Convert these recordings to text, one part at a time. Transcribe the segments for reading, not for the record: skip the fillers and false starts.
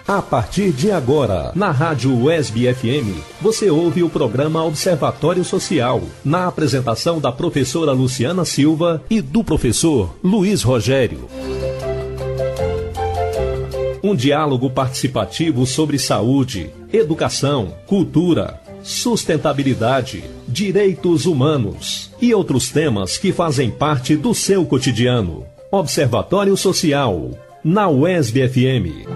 A partir de agora, na Rádio UESB FM, você ouve o programa Observatório Social, na apresentação da professora Luciana Silva e do professor Luiz Rogério. Um diálogo participativo sobre saúde, educação, cultura, sustentabilidade, direitos humanos e outros temas que fazem parte do seu cotidiano. Observatório Social, na UESB FM.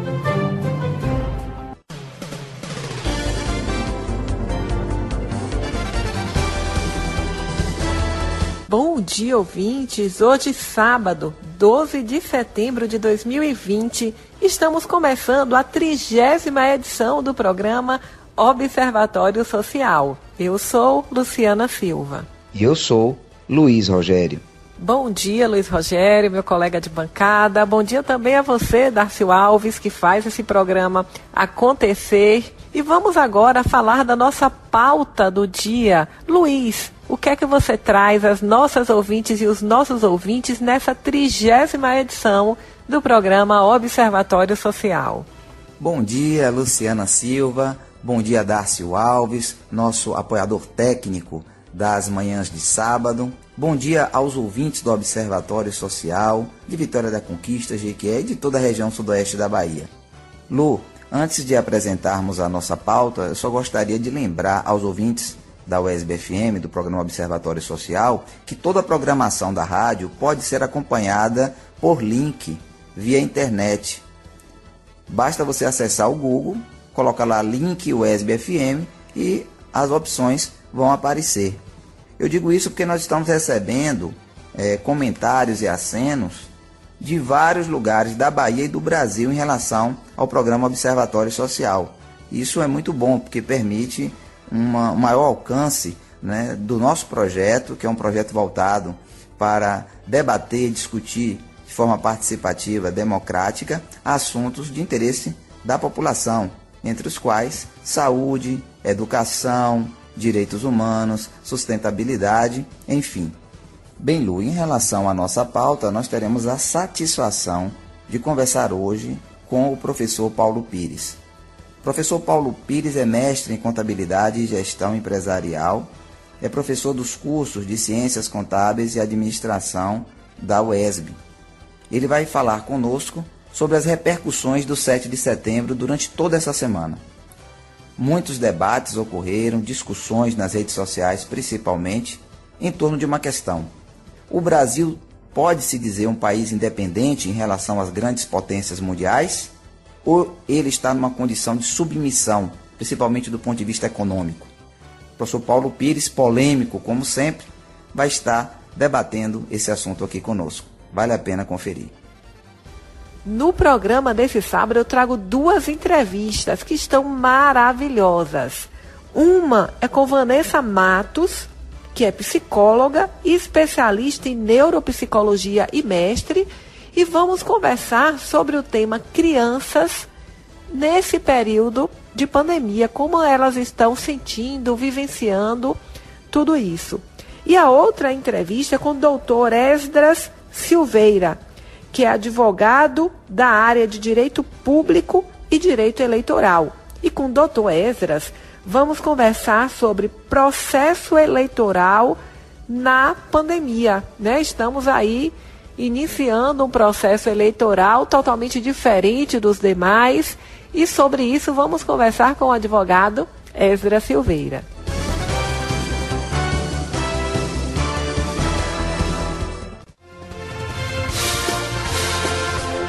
Bom dia, ouvintes! Hoje, sábado, 12 de setembro de 2020, estamos começando a 30ª edição do programa Observatório Social. Eu sou Luciana Silva. E eu sou Luiz Rogério. Bom dia, Luiz Rogério, meu colega de bancada. Bom dia também a você, Darcio Alves, que faz esse programa acontecer. E vamos agora falar da nossa pauta do dia. Luiz, o que é que você traz às nossas ouvintes e os nossos ouvintes nessa 30ª edição do programa Observatório Social? Bom dia, Luciana Silva. Bom dia, Darcio Alves, nosso apoiador técnico das manhãs de sábado. Bom dia aos ouvintes do Observatório Social de Vitória da Conquista, Jequié e de toda a região sudoeste da Bahia. Lu, antes de apresentarmos a nossa pauta, eu só gostaria de lembrar aos ouvintes da UESB FM, do programa Observatório Social, que toda a programação da rádio pode ser acompanhada por link via internet. Basta você acessar o Google, coloca lá link UESB FM e as opções vão aparecer. Eu digo isso porque nós estamos recebendo comentários e acenos de vários lugares da Bahia e do Brasil em relação ao programa Observatório Social. Isso é muito bom, porque permite um maior alcance, né, do nosso projeto, que é um projeto voltado para debater, discutir de forma participativa, democrática, assuntos de interesse da população, entre os quais saúde, educação, direitos humanos, sustentabilidade, enfim. Bem, Lu, em relação à nossa pauta, nós teremos a satisfação de conversar hoje com o professor Paulo Pires. O professor Paulo Pires é mestre em Contabilidade e Gestão Empresarial, é professor dos cursos de Ciências Contábeis e Administração da UESB. Ele vai falar conosco sobre as repercussões do 7 de setembro durante toda essa semana. Muitos debates ocorreram, discussões nas redes sociais, principalmente, em torno de uma questão. O Brasil pode se dizer um país independente em relação às grandes potências mundiais? Ou ele está numa condição de submissão, principalmente do ponto de vista econômico? O professor Paulo Pires, polêmico como sempre, vai estar debatendo esse assunto aqui conosco. Vale a pena conferir. No programa desse sábado eu trago 2 entrevistas que estão maravilhosas. Uma é com Vanessa Matos, que é psicóloga e especialista em neuropsicologia e mestre, e vamos conversar sobre o tema crianças nesse período de pandemia, como elas estão sentindo, vivenciando tudo isso. E a outra entrevista é com o doutor Esdras Silveira, que é advogado da área de Direito Público e Direito Eleitoral. E com o doutor Esdras, vamos conversar sobre processo eleitoral na pandemia, né? Estamos aí iniciando um processo eleitoral totalmente diferente dos demais, e sobre isso vamos conversar com o advogado Esdras Silveira.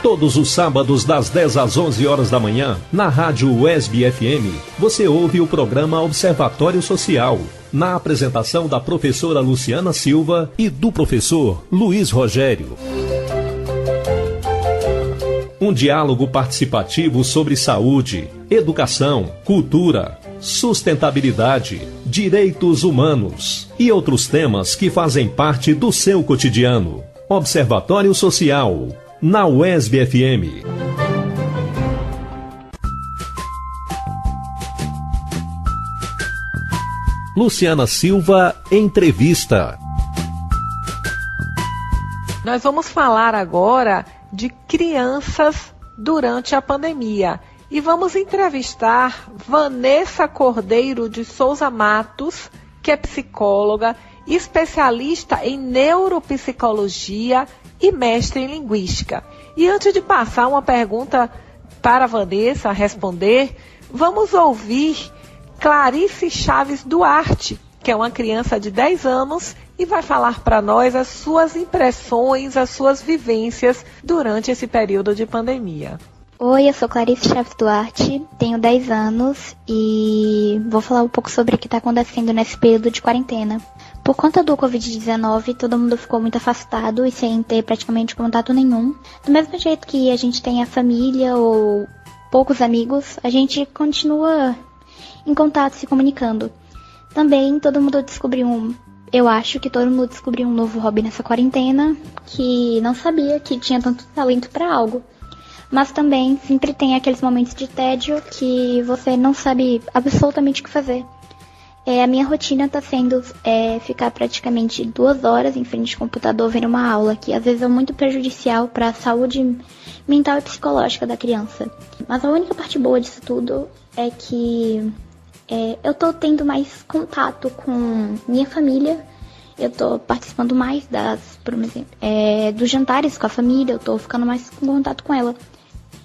Todos os sábados, das 10 às 11 horas da manhã, na Rádio UESB FM, você ouve o programa Observatório Social, na apresentação da professora Luciana Silva e do professor Luiz Rogério. Um diálogo participativo sobre saúde, educação, cultura, sustentabilidade, direitos humanos e outros temas que fazem parte do seu cotidiano. Observatório Social, na UESB FM. Luciana Silva, entrevista. Nós vamos falar agora de crianças durante a pandemia. e vamos entrevistar Vanessa Cordeiro de Souza Matos, que é psicóloga, especialista em neuropsicologia e mestre em linguística. E antes de passar uma pergunta para a Vanessa responder, vamos ouvir Clarice Chaves Duarte, que é uma criança de 10 anos e vai falar para nós as suas impressões, as suas vivências durante esse período de pandemia. Oi, eu sou Clarice Chaves Duarte, tenho 10 anos e vou falar um pouco sobre o que está acontecendo nesse período de quarentena. Por conta do Covid-19, todo mundo ficou muito afastado e sem ter praticamente contato nenhum. Do mesmo jeito que a gente tem a família ou poucos amigos, a gente continua em contato, se comunicando. Também eu acho que todo mundo descobriu um novo hobby nessa quarentena, que não sabia que tinha tanto talento para algo. Mas também sempre tem aqueles momentos de tédio que você não sabe absolutamente o que fazer. A minha rotina está sendo ficar praticamente 2 horas em frente ao computador vendo uma aula, que às vezes é muito prejudicial para a saúde mental e psicológica da criança. Mas a única parte boa disso tudo é que eu tô tendo mais contato com minha família, eu tô participando mais dos jantares com a família, eu tô ficando mais em contato com ela.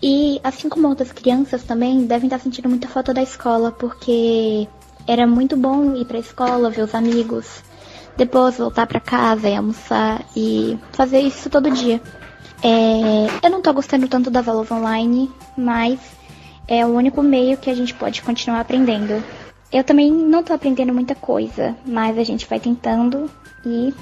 E assim como outras crianças também devem estar sentindo muita falta da escola, porque era muito bom ir pra escola, ver os amigos, depois voltar pra casa e almoçar e fazer isso todo dia. Eu não tô gostando tanto das aulas online, mas é o único meio que a gente pode continuar aprendendo. Eu também não tô aprendendo muita coisa, mas a gente vai tentando e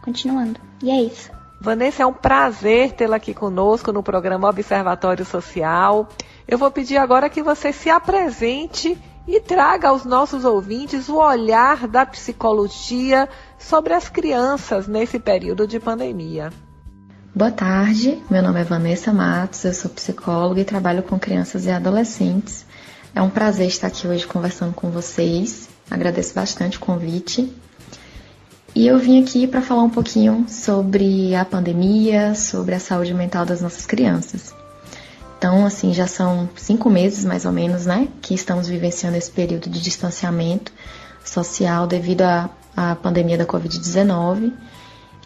continuando. E é isso. Vanessa, é um prazer tê-la aqui conosco no programa Observatório Social. Eu vou pedir agora que você se apresente e traga aos nossos ouvintes o olhar da psicologia sobre as crianças nesse período de pandemia. Boa tarde, meu nome é Vanessa Matos, eu sou psicóloga e trabalho com crianças e adolescentes. É um prazer estar aqui hoje conversando com vocês, agradeço bastante o convite. E eu vim aqui para falar um pouquinho sobre a pandemia, sobre a saúde mental das nossas crianças. Então, assim, já são 5 meses mais ou menos, né, que estamos vivenciando esse período de distanciamento social devido à pandemia da Covid-19.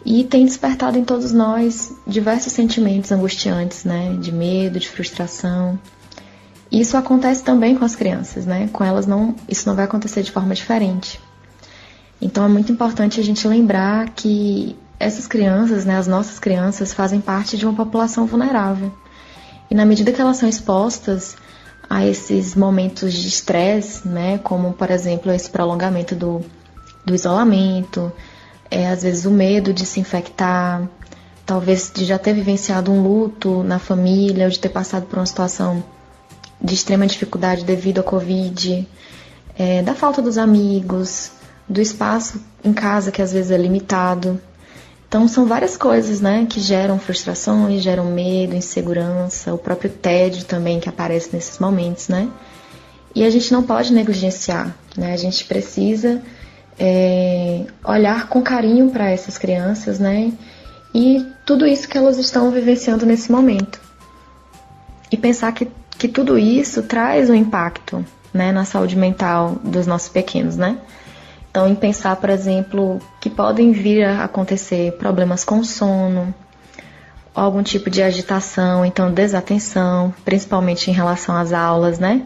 E tem despertado em todos nós diversos sentimentos angustiantes, né? De medo, de frustração. E isso acontece também com as crianças, né? Com elas isso não vai acontecer de forma diferente. Então é muito importante a gente lembrar que essas crianças, né, as nossas crianças, fazem parte de uma população vulnerável. E na medida que elas são expostas a esses momentos de estresse, né? Como, por exemplo, esse prolongamento do isolamento, às vezes o medo de se infectar, talvez de já ter vivenciado um luto na família, ou de ter passado por uma situação de extrema dificuldade devido à Covid, da falta dos amigos, do espaço em casa que às vezes é limitado. Então são várias coisas, né, que geram frustrações, geram medo, insegurança, o próprio tédio também que aparece nesses momentos, né? E a gente não pode negligenciar, né? A gente precisa olhar com carinho para essas crianças, né? E tudo isso que elas estão vivenciando nesse momento. E pensar que tudo isso traz um impacto, né, na saúde mental dos nossos pequenos, né? Então, em pensar, por exemplo, que podem vir a acontecer problemas com sono, algum tipo de agitação, então desatenção, principalmente em relação às aulas, né?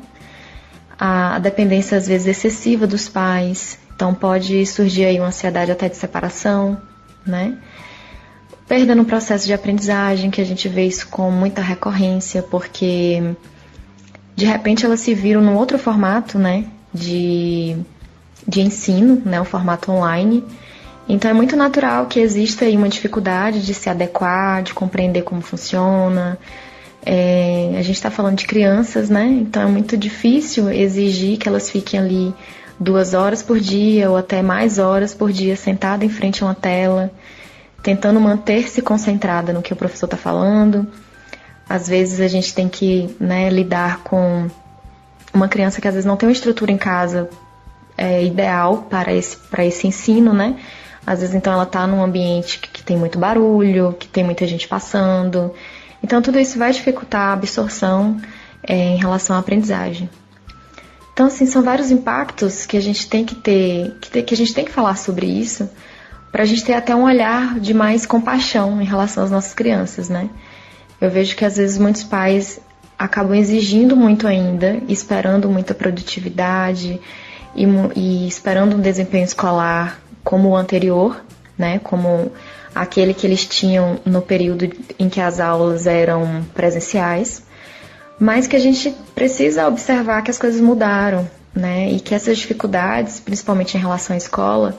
A dependência, às vezes, excessiva dos pais. Então, pode surgir aí uma ansiedade até de separação, né? Perda no processo de aprendizagem, que a gente vê isso com muita recorrência, porque, de repente, elas se viram num outro formato, né? De ensino, né? O formato online. Então, é muito natural que exista aí uma dificuldade de se adequar, de compreender como funciona. A gente está falando de crianças, né? Então, é muito difícil exigir que elas fiquem ali 2 horas por dia ou até mais horas por dia sentada em frente a uma tela, tentando manter-se concentrada no que o professor está falando. Às vezes a gente tem que, né, lidar com uma criança que às vezes não tem uma estrutura em casa ideal para esse ensino, né? Às vezes então ela está num ambiente que tem muito barulho, que tem muita gente passando. Então tudo isso vai dificultar a absorção em relação à aprendizagem. Então, assim, são vários impactos que a gente tem que a gente tem que falar sobre isso, para a gente ter até um olhar de mais compaixão em relação às nossas crianças, né? Eu vejo que às vezes muitos pais acabam exigindo muito ainda, esperando muita produtividade e esperando um desempenho escolar como o anterior, né? Como aquele que eles tinham no período em que as aulas eram presenciais, mas que a gente precisa observar que as coisas mudaram, né? E que essas dificuldades, principalmente em relação à escola,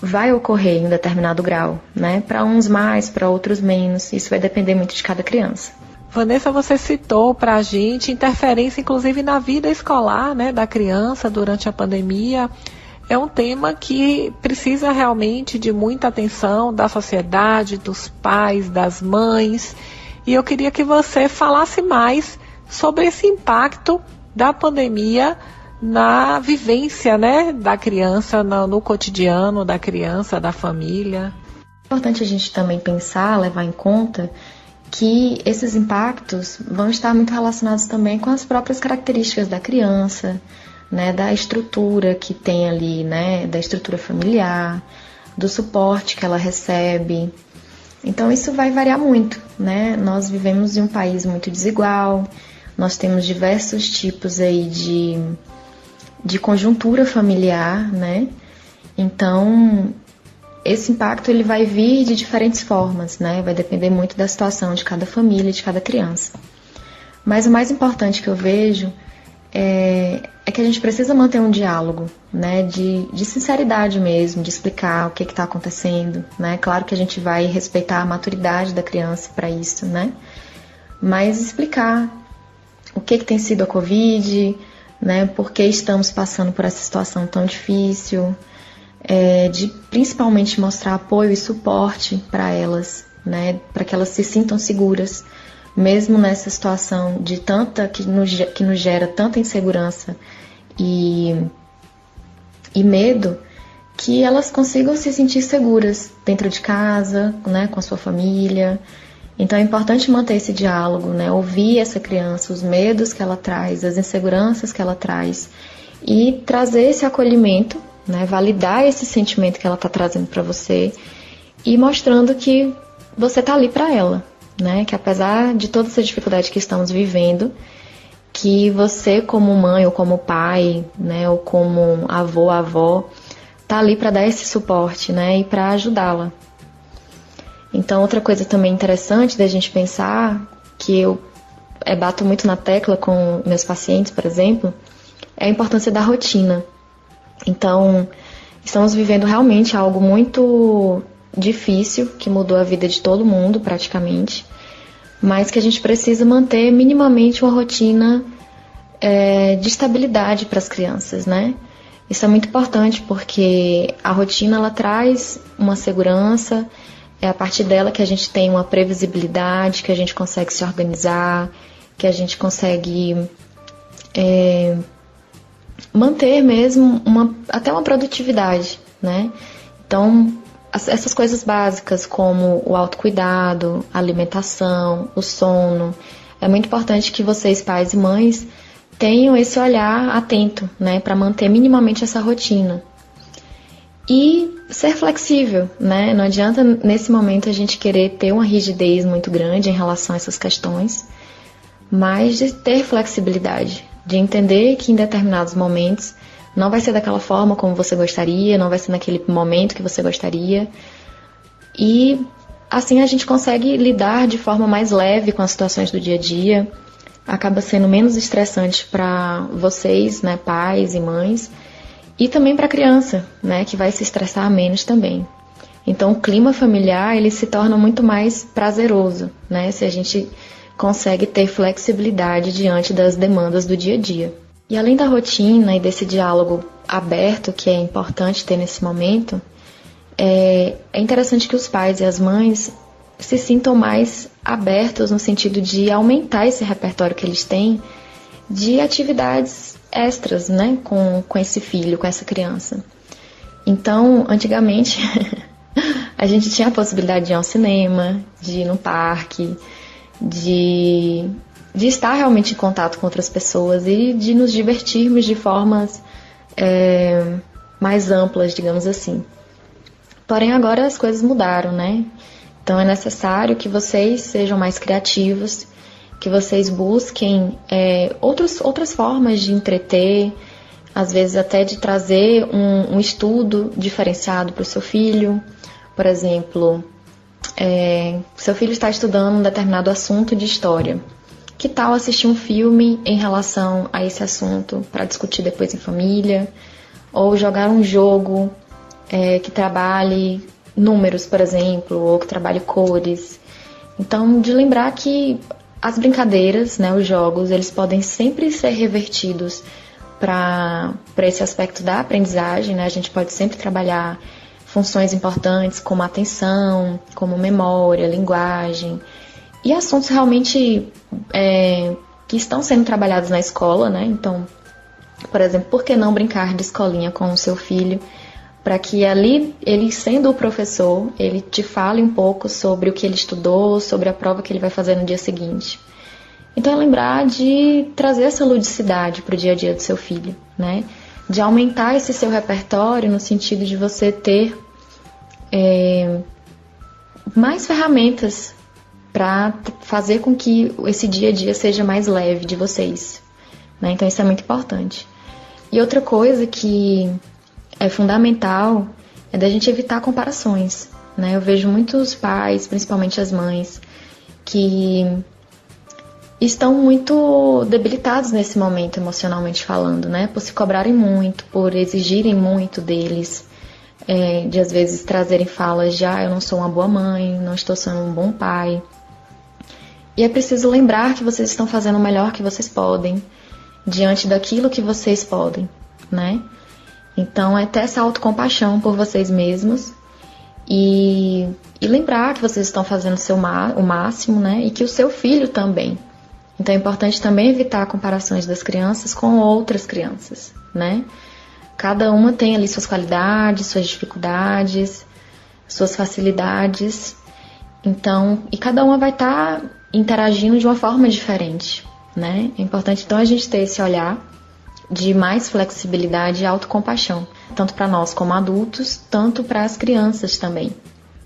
vai ocorrer em um determinado grau, né? Para uns mais, para outros menos. Isso vai depender muito de cada criança. Vanessa, você citou para a gente interferência, inclusive, na vida escolar, né, da criança durante a pandemia. É um tema que precisa realmente de muita atenção da sociedade, dos pais, das mães. E eu queria que você falasse mais sobre esse impacto da pandemia na vivência, né, da criança, no cotidiano da criança, da família. É importante a gente também pensar, levar em conta que esses impactos vão estar muito relacionados também com as próprias características da criança, né, da estrutura que tem ali, né, da estrutura familiar, do suporte que ela recebe. Então isso vai variar muito, né? Nós vivemos em um país muito desigual, nós temos diversos tipos aí de conjuntura familiar, né? Então, esse impacto ele vai vir de diferentes formas, né? Vai depender muito da situação de cada família, de cada criança. Mas o mais importante que eu vejo é que a gente precisa manter um diálogo, né? De sinceridade mesmo, de explicar o que está acontecendo, né? Claro que a gente vai respeitar a maturidade da criança para isso, né? Mas explicar o que tem sido a Covid, né, por que estamos passando por essa situação tão difícil, de principalmente mostrar apoio e suporte para elas, né, para que elas se sintam seguras, mesmo nessa situação de tanta que nos gera tanta insegurança e medo, que elas consigam se sentir seguras dentro de casa, né, com a sua família. Então é importante manter esse diálogo, né? Ouvir essa criança, os medos que ela traz, as inseguranças que ela traz e trazer esse acolhimento, né? Validar esse sentimento que ela está trazendo para você e mostrando que você está ali para ela, né? Que apesar de toda essa dificuldade que estamos vivendo, que você como mãe ou como pai, né? Ou como avô, avó, está ali para dar esse suporte, né? E para ajudá-la. Então, outra coisa também interessante da gente pensar, que eu bato muito na tecla com meus pacientes, por exemplo, é a importância da rotina. Então, estamos vivendo realmente algo muito difícil, que mudou a vida de todo mundo praticamente, mas que a gente precisa manter minimamente uma rotina de estabilidade para as crianças, né? Isso é muito importante porque a rotina ela traz uma segurança. É a partir dela que a gente tem uma previsibilidade, que a gente consegue se organizar, que a gente consegue manter mesmo até uma produtividade, né? Então, essas coisas básicas como o autocuidado, a alimentação, o sono, é muito importante que vocês, pais e mães, tenham esse olhar atento, né? Para manter minimamente essa rotina. E ser flexível, né? Não adianta nesse momento a gente querer ter uma rigidez muito grande em relação a essas questões, mas de ter flexibilidade, de entender que em determinados momentos não vai ser daquela forma como você gostaria, não vai ser naquele momento que você gostaria. E assim a gente consegue lidar de forma mais leve com as situações do dia a dia, acaba sendo menos estressante para vocês, né, pais e mães, e também para a criança, né, que vai se estressar menos também. Então, o clima familiar ele se torna muito mais prazeroso, né, se a gente consegue ter flexibilidade diante das demandas do dia a dia. E além da rotina e desse diálogo aberto que é importante ter nesse momento, é interessante que os pais e as mães se sintam mais abertos no sentido de aumentar esse repertório que eles têm de atividades extras, né, com esse filho, com essa criança. Então, antigamente, a gente tinha a possibilidade de ir ao cinema, de ir no parque, de estar realmente em contato com outras pessoas e de nos divertirmos de formas mais amplas, digamos assim. Porém, agora as coisas mudaram, né? Então é necessário que vocês sejam mais criativos, que vocês busquem outras formas de entreter, às vezes até de trazer um estudo diferenciado para o seu filho. Por exemplo, seu filho está estudando um determinado assunto de história. Que tal assistir um filme em relação a esse assunto para discutir depois em família? Ou jogar um jogo que trabalhe números, por exemplo, ou que trabalhe cores. Então, de lembrar que as brincadeiras, né, os jogos, eles podem sempre ser revertidos para esse aspecto da aprendizagem, né? A gente pode sempre trabalhar funções importantes como atenção, como memória, linguagem, e assuntos realmente que estão sendo trabalhados na escola, né? Então, por exemplo, por que não brincar de escolinha com o seu filho, para que ali, ele sendo o professor, ele te fale um pouco sobre o que ele estudou, sobre a prova que ele vai fazer no dia seguinte. Então, é lembrar de trazer essa ludicidade para o dia a dia do seu filho, né? De aumentar esse seu repertório no sentido de você ter mais ferramentas para fazer com que esse dia a dia seja mais leve de vocês, né? Então isso é muito importante. E outra coisa que é fundamental é da gente evitar comparações, né? Eu vejo muitos pais, principalmente as mães, que estão muito debilitados nesse momento emocionalmente falando, né? Por se cobrarem muito, por exigirem muito deles, de às vezes trazerem falas de eu não sou uma boa mãe, não estou sendo um bom pai. E é preciso lembrar que vocês estão fazendo o melhor que vocês podem, diante daquilo que vocês podem, né? Então é ter essa autocompaixão por vocês mesmos e lembrar que vocês estão fazendo o máximo, né? E que o seu filho também. Então é importante também evitar comparações das crianças com outras crianças, né? Cada uma tem ali suas qualidades, suas dificuldades, suas facilidades. Então, e cada uma vai estar interagindo de uma forma diferente, né? É importante então a gente ter esse olhar de mais flexibilidade e autocompaixão, tanto para nós como adultos, tanto para as crianças também.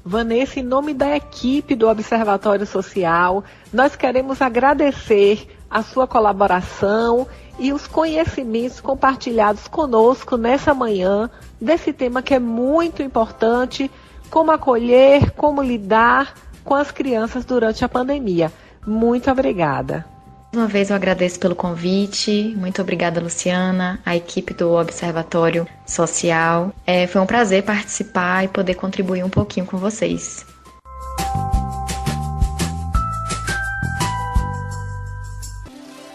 Vanessa, em nome da equipe do Observatório Social, nós queremos agradecer a sua colaboração e os conhecimentos compartilhados conosco nessa manhã, desse tema que é muito importante, como acolher, como lidar com as crianças durante a pandemia. Muito obrigada. Mais uma vez eu agradeço pelo convite, muito obrigada Luciana, a equipe do Observatório Social. Foi um prazer participar e poder contribuir um pouquinho com vocês.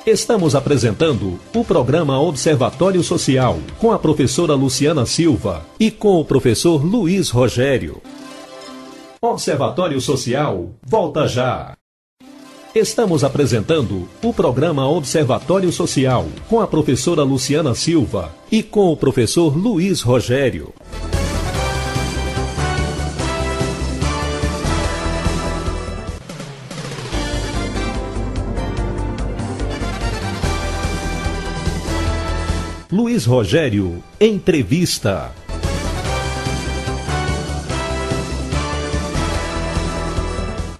Estamos apresentando o programa Observatório Social com a professora Luciana Silva e com o professor Luiz Rogério. Observatório Social, volta já! Estamos apresentando o programa Observatório Social com a professora Luciana Silva e com o professor Luiz Rogério. Luiz Rogério, entrevista.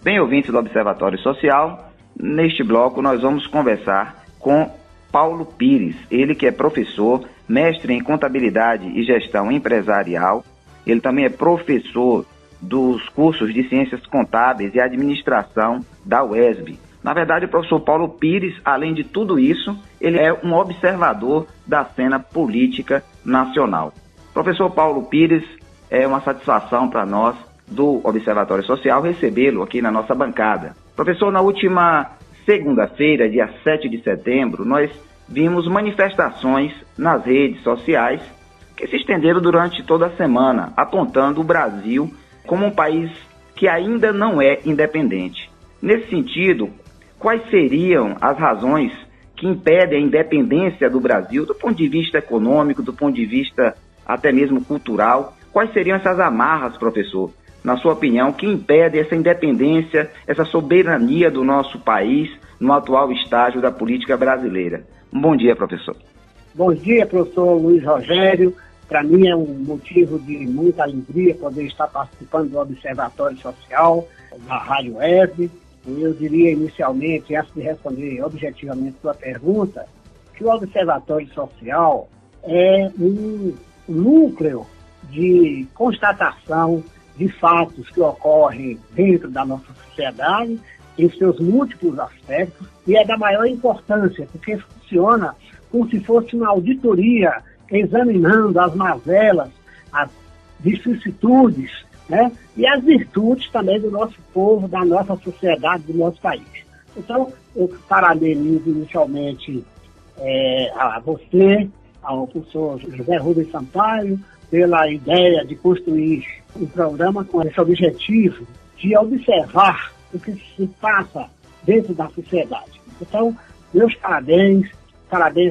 Bem, ouvintes do Observatório Social, neste bloco nós vamos conversar com Paulo Pires, ele que é professor, mestre em contabilidade e gestão empresarial, ele também é professor dos cursos de ciências contábeis e administração da UESB. Na verdade, o professor Paulo Pires, além de tudo isso, ele é um observador da cena política nacional. Professor Paulo Pires, é uma satisfação para nós do Observatório Social recebê-lo aqui na nossa bancada. Professor, na última segunda-feira, dia 7 de setembro, nós vimos manifestações nas redes sociais que se estenderam durante toda a semana, apontando o Brasil como um país que ainda não é independente. Nesse sentido, quais seriam as razões que impedem a independência do Brasil do ponto de vista econômico, do ponto de vista até mesmo cultural? Quais seriam essas amarras, professor, na sua opinião, que impede essa independência, essa soberania do nosso país no atual estágio da política brasileira? Um bom dia, professor. Bom dia, professor Luiz Rogério. Para mim é um motivo de muita alegria poder estar participando do Observatório Social, da Rádio Web. Eu diria inicialmente, antes de responder objetivamente a sua pergunta, que o Observatório Social é um núcleo de constatação de fatos que ocorrem dentro da nossa sociedade, em seus múltiplos aspectos, e é da maior importância, porque funciona como se fosse uma auditoria examinando as mazelas, as vicissitudes, né, e as virtudes também do nosso povo, da nossa sociedade, do nosso país. Então, eu parabenizo inicialmente a você, ao professor José Rubens Sampaio, pela ideia de construir um programa com esse objetivo de observar o que se passa dentro da sociedade. Então, meus parabéns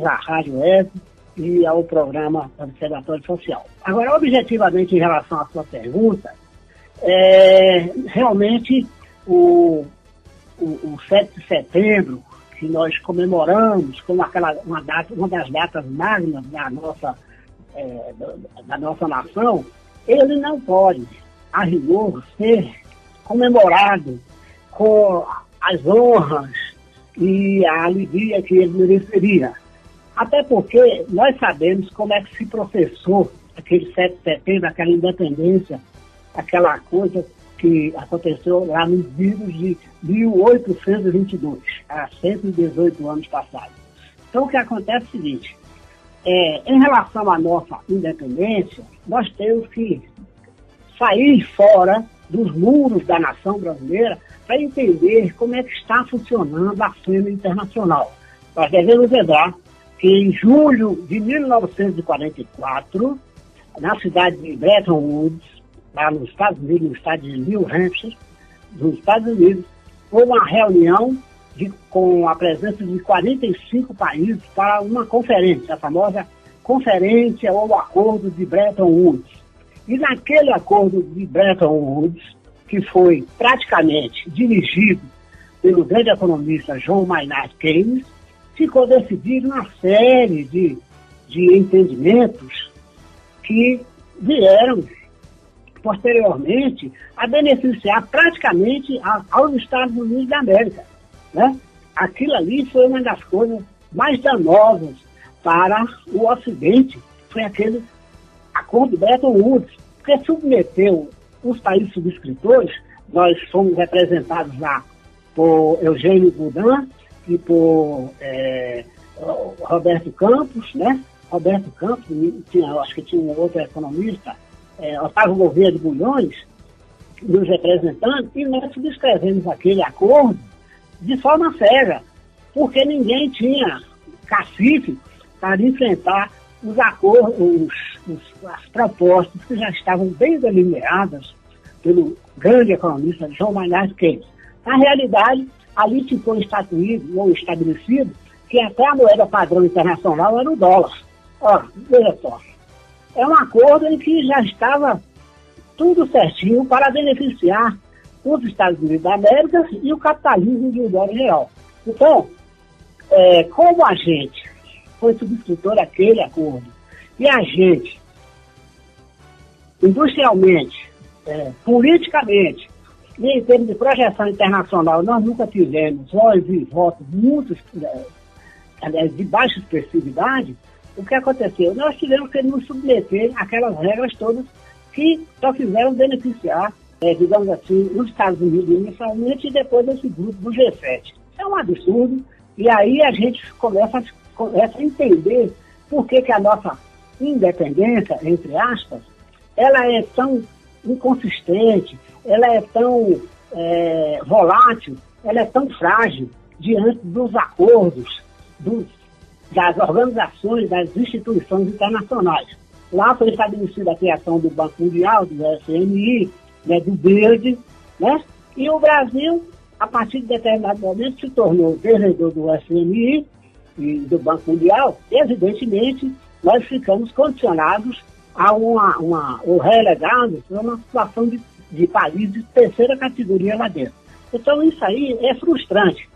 à Rádio Web e ao programa Observatório Social. Agora, objetivamente, em relação à sua pergunta, realmente o 7 de setembro, que nós comemoramos como uma das datas magnas da nossa nação, ele não pode, a rigor, ser comemorado com as honras e a alegria que ele mereceria. Até porque nós sabemos como é que se processou aquele 7 de setembro, aquela independência, aquela coisa que aconteceu lá nos idos de 1822, há 118 anos passados. Então, o que acontece é o seguinte, em relação à nossa independência, nós temos que sair fora dos muros da nação brasileira para entender como é que está funcionando a cena internacional. Nós devemos lembrar que em julho de 1944, na cidade de Bretton Woods, lá nos Estados Unidos, no estado de New Hampshire, nos Estados Unidos, houve uma reunião com a presença de 45 países para uma conferência, a famosa Conferência ou Acordo de Bretton Woods. E naquele acordo de Bretton Woods, que foi praticamente dirigido pelo grande economista John Maynard Keynes, ficou decidido uma série de entendimentos que vieram posteriormente a beneficiar praticamente aos Estados Unidos da América, né? Aquilo ali foi uma das coisas mais danosas para o Ocidente, foi aquele acordo de Bretton Woods, que submeteu os países subscritores. Nós fomos representados lá por Eugênio Boudin e por Roberto Campos, né? Roberto Campos, acho que tinha um outro economista, Otávio Gouveia de Bulhões, nos representando, e nós subscrevemos aquele acordo de forma cega, porque ninguém tinha cacife para enfrentar os acordos, as propostas que já estavam bem delineadas pelo grande economista John Maynard Keynes. Na realidade, ali ficou instituído ou estabelecido que até a moeda padrão internacional era o dólar. Ora, veja só, é um acordo em que já estava tudo certinho para beneficiar os Estados Unidos da América e o capitalismo de um modo geral. Então, como a gente foi subscritor daquele acordo e a gente, industrialmente, politicamente, e em termos de projeção internacional, nós nunca tivemos voz e votos muitos, de baixa expressividade. O que aconteceu? Nós tivemos que nos submeter àquelas regras todas que só fizeram beneficiar, digamos assim, os Estados Unidos inicialmente e depois esse grupo do G7. É um absurdo, e aí a gente começa a entender por que a nossa independência, entre aspas, ela é tão inconsistente, ela é tão volátil, ela é tão frágil diante dos acordos, das organizações, das instituições internacionais. Lá foi estabelecida a criação do Banco Mundial, do FMI, né, do BID, né? E o Brasil, a partir de determinado momento, se tornou devedor do FMI e do Banco Mundial. Evidentemente, nós ficamos condicionados a ou relegados a uma situação de de países de terceira categoria lá dentro. Então isso aí é frustrante.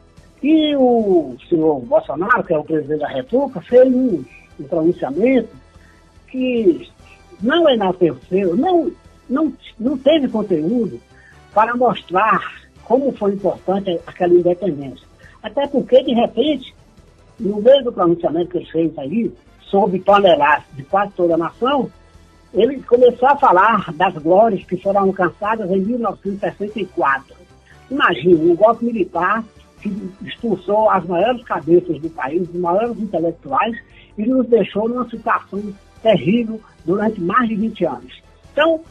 E o senhor Bolsonaro, que é o presidente da República, fez um pronunciamento que não enalteceu, não teve conteúdo para mostrar como foi importante aquela independência. Até porque, de repente, no meio do pronunciamento que ele fez aí, sobre toneladas de quase toda a nação, ele começou a falar das glórias que foram alcançadas em 1964. Imagine, um golpe militar que expulsou as maiores cabeças do país, os maiores intelectuais, e nos deixou numa situação terrível durante mais de 20 anos. Então,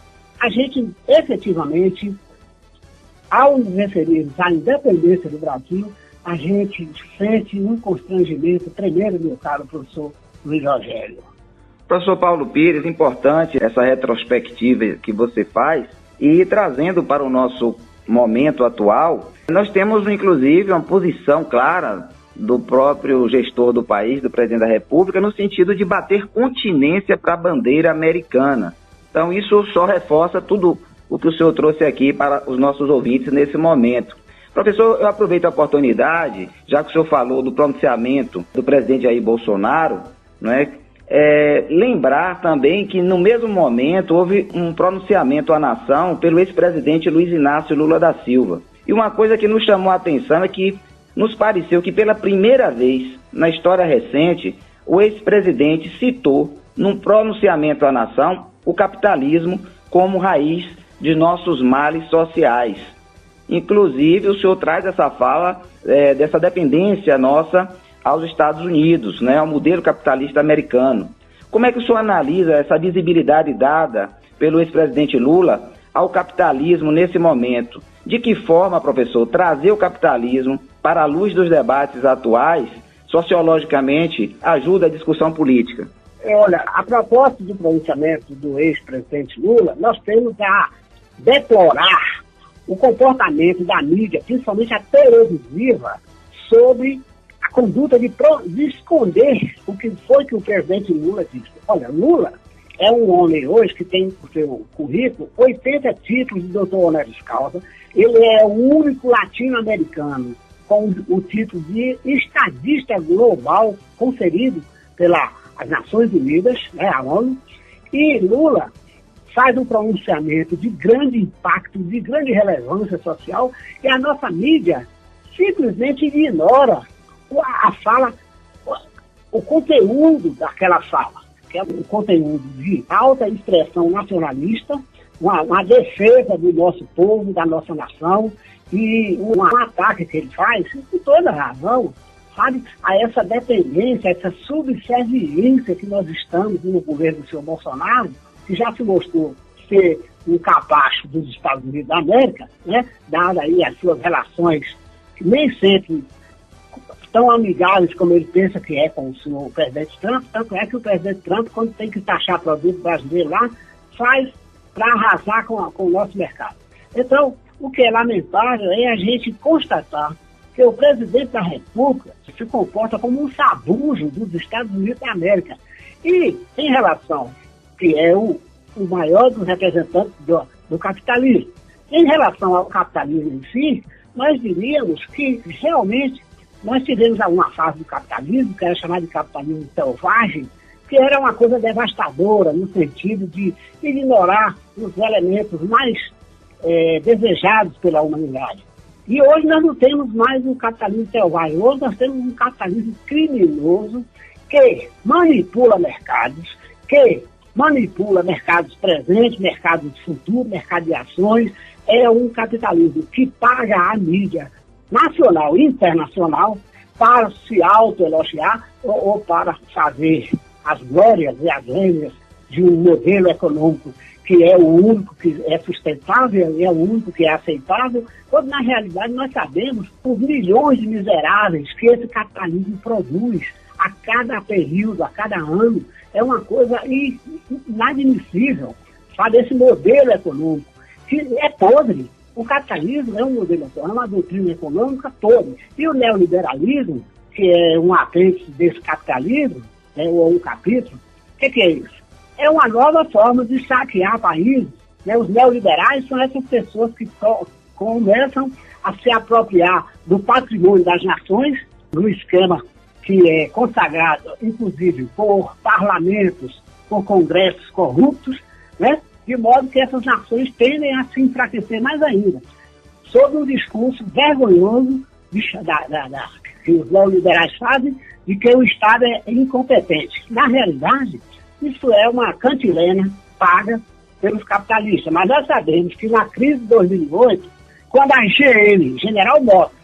a gente, efetivamente, ao nos referirmos à independência do Brasil, a gente sente um constrangimento tremendo, meu caro professor Luiz Rogério. Professor Paulo Pires, importante essa retrospectiva que você faz, e trazendo para o nosso momento atual, nós temos inclusive uma posição clara do próprio gestor do país, do presidente da República, no sentido de bater continência para a bandeira americana. Então isso só reforça tudo o que o senhor trouxe aqui para os nossos ouvintes nesse momento. Professor, eu aproveito a oportunidade, já que o senhor falou do pronunciamento do presidente Jair Bolsonaro, não é? Lembrar também que no mesmo momento houve um pronunciamento à nação pelo ex-presidente Luiz Inácio Lula da Silva. E uma coisa que nos chamou a atenção é que nos pareceu que pela primeira vez na história recente, o ex-presidente citou num pronunciamento à nação o capitalismo como raiz de nossos males sociais. Inclusive, o senhor traz essa fala dessa dependência nossa aos Estados Unidos, né, ao modelo capitalista americano. Como é que o senhor analisa essa visibilidade dada pelo ex-presidente Lula ao capitalismo nesse momento? De que forma, professor, trazer o capitalismo para a luz dos debates atuais, sociologicamente, ajuda a discussão política? Olha, a propósito do pronunciamento do ex-presidente Lula, nós temos a deplorar o comportamento da mídia, principalmente a televisiva, sobre a conduta de esconder o que foi que o presidente Lula disse. Olha, Lula é um homem hoje que tem no seu currículo 80 títulos de doutor honoris causa. Ele é o único latino-americano com o título de estadista global conferido pelas Nações Unidas, né, a ONU. E Lula faz um pronunciamento de grande impacto, de grande relevância social, e a nossa mídia simplesmente ignora a fala, o conteúdo daquela fala, que é um conteúdo de alta expressão nacionalista, uma defesa do nosso povo, da nossa nação, e um ataque que ele faz, com toda razão, sabe, a essa dependência, a essa subserviência que nós estamos no governo do senhor Bolsonaro, que já se mostrou ser um capacho dos Estados Unidos da América, né, dada aí as suas relações que nem sempre tão amigáveis como ele pensa que é com o senhor presidente Trump. Tanto é que o presidente Trump, quando tem que taxar produto brasileiro lá, faz para arrasar com o nosso mercado. Então, o que é lamentável é a gente constatar que o presidente da República se comporta como um sabujo dos Estados Unidos da América. E, em relação, que é o maior dos representantes do capitalismo, em relação ao capitalismo em si, nós diríamos que realmente nós tivemos alguma fase do capitalismo, que era chamada de capitalismo selvagem, que era uma coisa devastadora, no sentido de ignorar os elementos mais desejados pela humanidade. E hoje nós não temos mais um capitalismo selvagem, hoje nós temos um capitalismo criminoso que manipula mercados, que manipula mercados presentes, mercados futuros, mercado de ações. É um capitalismo que paga a mídia nacional e internacional para se autoelogiar ou para fazer as glórias e as lendas de um modelo econômico que é o único que é sustentável e é o único que é aceitável, quando na realidade nós sabemos os milhões de miseráveis que esse capitalismo produz a cada período, a cada ano. É uma coisa inadmissível, sabe, esse modelo econômico que é podre. O capitalismo é um modelo econômico, é uma doutrina econômica toda. E o neoliberalismo, que é um apêndice desse capitalismo, ou um capítulo, o que é isso? É uma nova forma de saquear países né? Os neoliberais são essas pessoas que começam a se apropriar do patrimônio das nações, num esquema que é consagrado, inclusive, por parlamentos, por congressos corruptos, né? De modo que essas nações tendem a se enfraquecer mais ainda, sob um discurso vergonhoso que os neoliberais fazem, de que o Estado é incompetente. Na realidade, isso é uma cantilena paga pelos capitalistas. Mas nós sabemos que na crise de 2008, quando a GM, General Motors,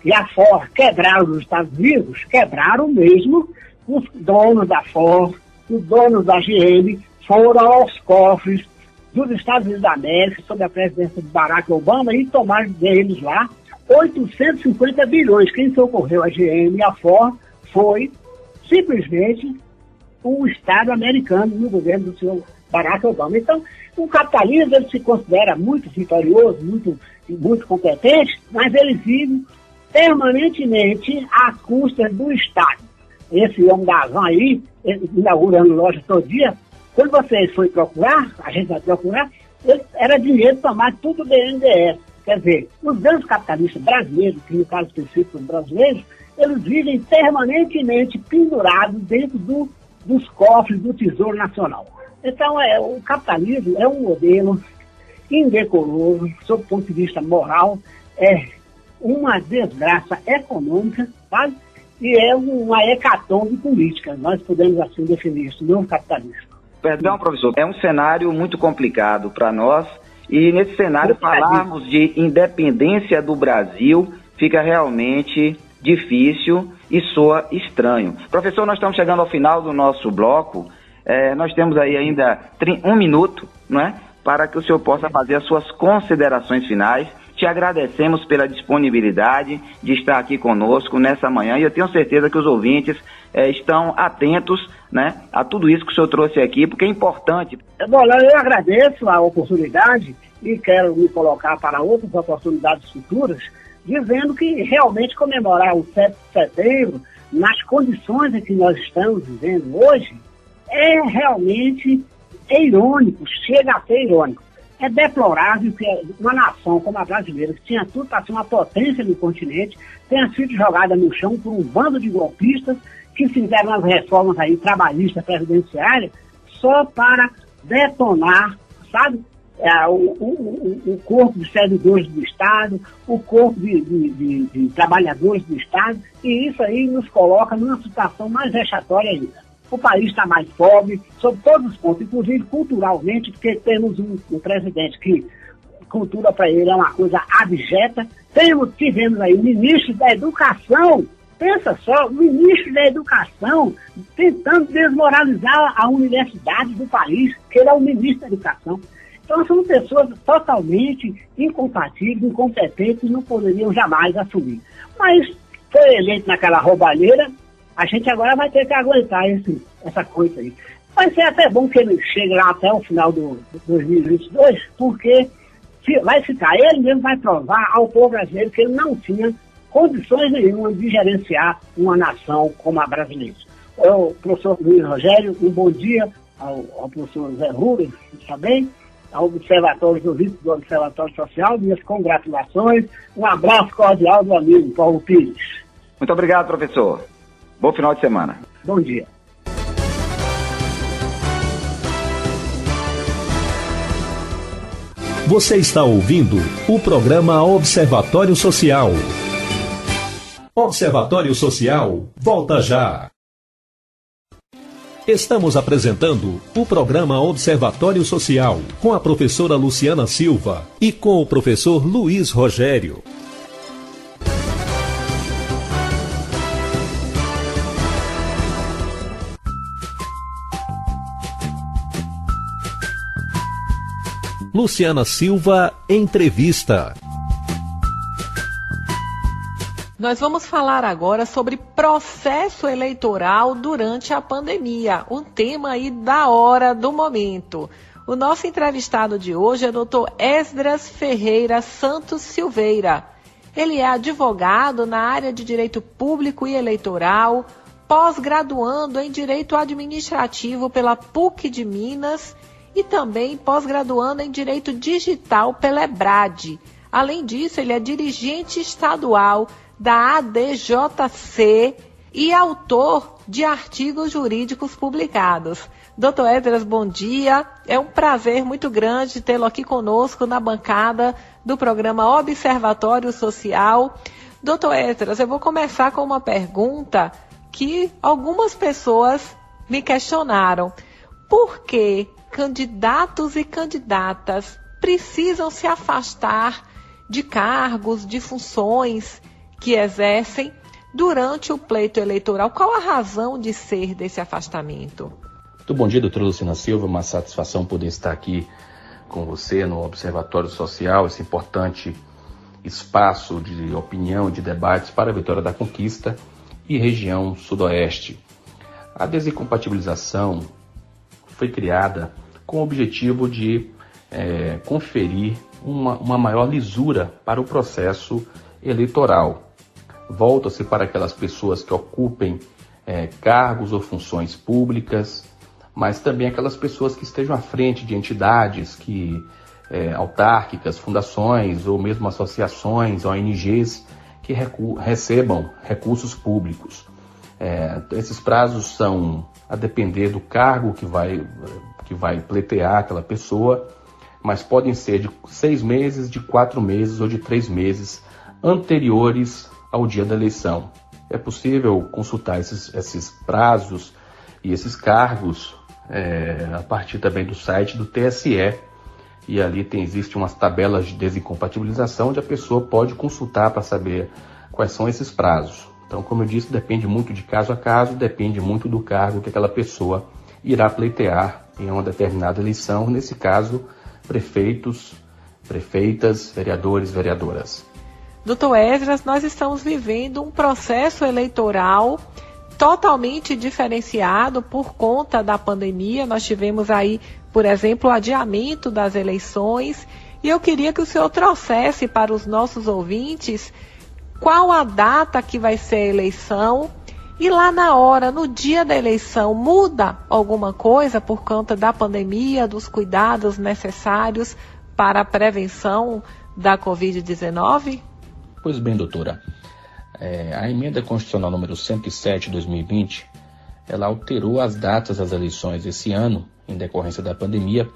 e a Ford quebraram nos Estados Unidos, quebraram mesmo os donos da Ford, os donos da GM, foram aos cofres dos Estados Unidos da América, sob a presidência de Barack Obama, e tomaram deles lá 850 bilhões. Quem socorreu a GM e a Ford foi simplesmente o Estado americano no governo do senhor Barack Obama. Então, o capitalismo ele se considera muito vitorioso, muito competente, mas ele vive permanentemente às custas do Estado. Esse homem da Havan aí, inaugurando loja todo dia, quando você foi procurar, a gente vai procurar, era dinheiro tomado tudo do BNDES. Quer dizer, os grandes capitalistas brasileiros, que no caso específico os brasileiros, eles vivem permanentemente pendurados dentro dos cofres do Tesouro Nacional. Então, o capitalismo é um modelo indecoroso, sob o ponto de vista moral, é uma desgraça econômica, sabe? E é uma hecatombe política. Nós podemos assim definir isso, não capitalismo. Perdão, professor, é um cenário muito complicado para nós, e nesse cenário falarmos de independência do Brasil fica realmente difícil e soa estranho. Professor, nós estamos chegando ao final do nosso bloco, nós temos aí ainda 1 minuto, não é, para que o senhor possa fazer as suas considerações finais. Te agradecemos pela disponibilidade de estar aqui conosco nessa manhã, e eu tenho certeza que os ouvintes estão atentos, né, a tudo isso que o senhor trouxe aqui, porque é importante. Bom, eu agradeço a oportunidade e quero me colocar para outras oportunidades futuras, dizendo que realmente comemorar o 7 de setembro, nas condições em que nós estamos vivendo hoje, é realmente irônico, chega a ser irônico. É deplorável que uma nação como a brasileira, que tinha tudo para ser uma potência no continente, tenha sido jogada no chão por um bando de golpistas que fizeram as reformas aí trabalhistas, previdenciárias, só para detonar, sabe, o corpo de servidores do Estado, o corpo de trabalhadores do Estado, e isso aí nos coloca numa situação mais vexatória ainda. O país está mais pobre, sob todos os pontos, inclusive culturalmente, porque temos um presidente que cultura para ele é uma coisa abjeta. Tivemos aí o ministro da Educação, pensa só, o ministro da Educação tentando desmoralizar a universidade do país, que ele é o ministro da Educação. Então são pessoas totalmente incompatíveis, incompetentes, não poderiam jamais assumir. Mas foi eleito naquela roubalheira, a gente agora vai ter que aguentar essa coisa aí. Vai ser até bom que ele chegue lá até o final do 2022, porque vai ficar, ele mesmo vai provar ao povo brasileiro que ele não tinha condições nenhuma de gerenciar uma nação como a brasileira. O professor Luiz Rogério, um bom dia ao professor Zé Rubens, também, ao Observatório do Vice do Observatório Social, minhas congratulações, um abraço cordial do amigo Paulo Pires. Muito obrigado, professor. Bom final de semana. Bom dia. Você está ouvindo o programa Observatório Social. Observatório Social, volta já. Estamos apresentando o programa Observatório Social com a professora Luciana Silva e com o professor Luiz Rogério. Luciana Silva, entrevista. Nós vamos falar agora sobre processo eleitoral durante a pandemia, um tema aí da hora, do momento. O nosso entrevistado de hoje é o Dr. Esdras Ferreira Santos Silveira. Ele é advogado na área de Direito Público e Eleitoral, pós-graduando em Direito Administrativo pela PUC de Minas e também pós-graduando em Direito Digital pela EBRAD. Além disso, ele é dirigente estadual da ADJC e autor de artigos jurídicos publicados. Doutor Esdras, bom dia. É um prazer muito grande tê-lo aqui conosco na bancada do programa Observatório Social. Doutor Esdras, eu vou começar com uma pergunta que algumas pessoas me questionaram. Por que candidatos e candidatas precisam se afastar de cargos, de funções que exercem durante o pleito eleitoral? Qual a razão de ser desse afastamento? Muito bom dia, doutora Luciana Silva. Uma satisfação poder estar aqui com você no Observatório Social, esse importante espaço de opinião e de debates para a vitória da conquista e região sudoeste. A desincompatibilização foi criada com o objetivo de conferir uma maior lisura para o processo eleitoral. Volta-se para aquelas pessoas que ocupem cargos ou funções públicas, mas também aquelas pessoas que estejam à frente de entidades autárquicas, fundações ou mesmo associações, ONGs, que recebam recursos públicos. Esses prazos são a depender do cargo que vai pleitear aquela pessoa, mas podem ser de 6 meses, de 4 meses ou de 3 meses anteriores ao dia da eleição. É possível consultar esses prazos e esses cargos a partir também do site do TSE, e ali existem umas tabelas de desincompatibilização onde a pessoa pode consultar para saber quais são esses prazos. Então, como eu disse, depende muito de caso a caso, depende muito do cargo que aquela pessoa irá pleitear em uma determinada eleição, nesse caso, prefeitos, prefeitas, vereadores, vereadoras. Doutor Esdras, nós estamos vivendo um processo eleitoral totalmente diferenciado por conta da pandemia. Nós tivemos aí, por exemplo, o adiamento das eleições, e eu queria que o senhor trouxesse para os nossos ouvintes qual a data que vai ser a eleição, e lá na hora, no dia da eleição, muda alguma coisa por conta da pandemia, dos cuidados necessários para a prevenção da Covid-19? Pois bem, doutora, a emenda constitucional número 107 de 2020, ela alterou as datas das eleições esse ano, em decorrência da pandemia,